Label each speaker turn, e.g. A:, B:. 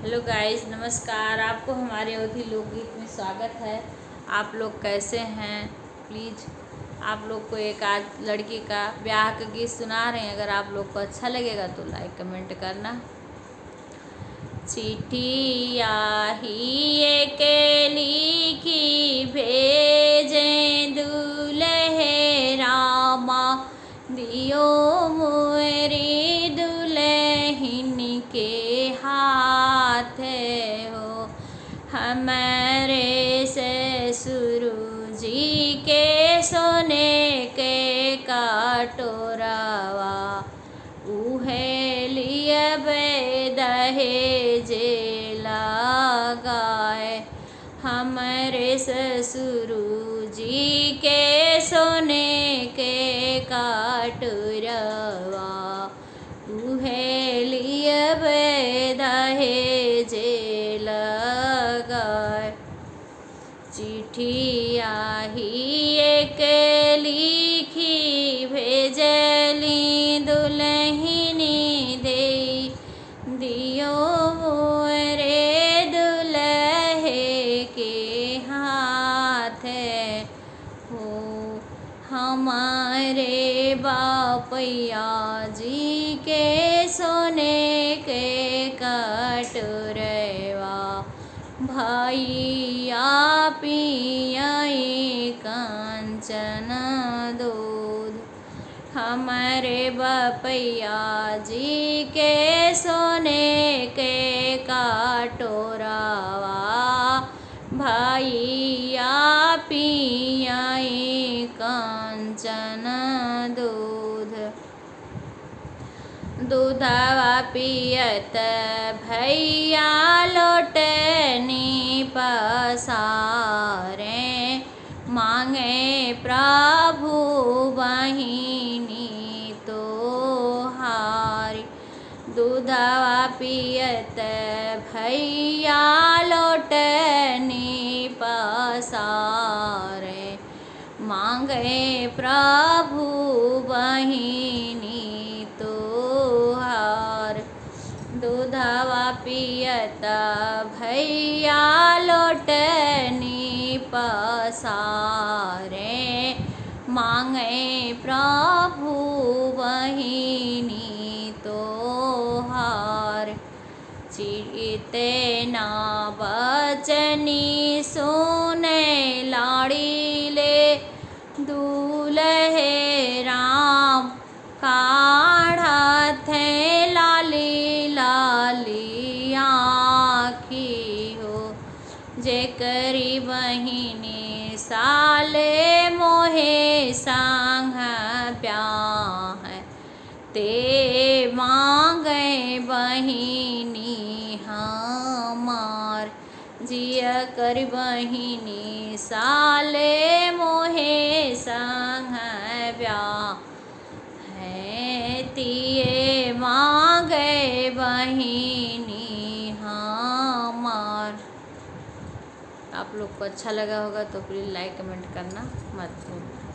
A: Hello guys, नमस्कार। आपको हमारे अवधि लोकगीत में स्वागत है। आप लोग कैसे हैं? प्लीज़ आप लोग को एक आज लड़की का ब्याह का गीत सुना रहे हैं। अगर आप लोग को अच्छा लगेगा तो लाइक कमेंट करना। चिट्ठी आही के लिखी भेजें दुल्हे रामा, दियो मोरी दुल्हन के हाथ हो। हमारे ससुर जी के सोने के कटोरवा, उहे लिए दहेज लगाए। हमारे ससुर जी के सोने के कटोरवा, उहे लिए दहेज लगाए। चिट्ठी आही एक लिखी भेजली दुल्हनी दे, दियो मोरे दुल्हे के हाथ हो। हमारे बापैया जी के सोने के कटोरवा, भैया पियाई कंचन दूध। हमारे बापैया जी के सोने के कटोरवा, भैया पियाई कंचन दूध। दूधवा पियत भैया लोटनी पसारे, मांगे प्रभु बहिनी तोहारी। दूधवा पियत भैया लोटनी पसारे, मांगे प्रभु बहिनी तोहार। दूधवा पियत भैया लोटनी पसारे, मांगे प्रभु बहिनी तोहार। चिते ना बचनी सुने लाड़ी ले, दूल्हे राम काढ़त है लाली लाली आँखी हो। जेकरी बहिनी साले मोहे संग ब्याह, ते मांगे बहिनी हमार। जिया कर बहिनी साले मोहे संग ब्याह है, तिये मांगे बहिनी हमार। आप लोग को अच्छा लगा होगा तो प्लीज़ लाइक कमेंट करना मत भूलना।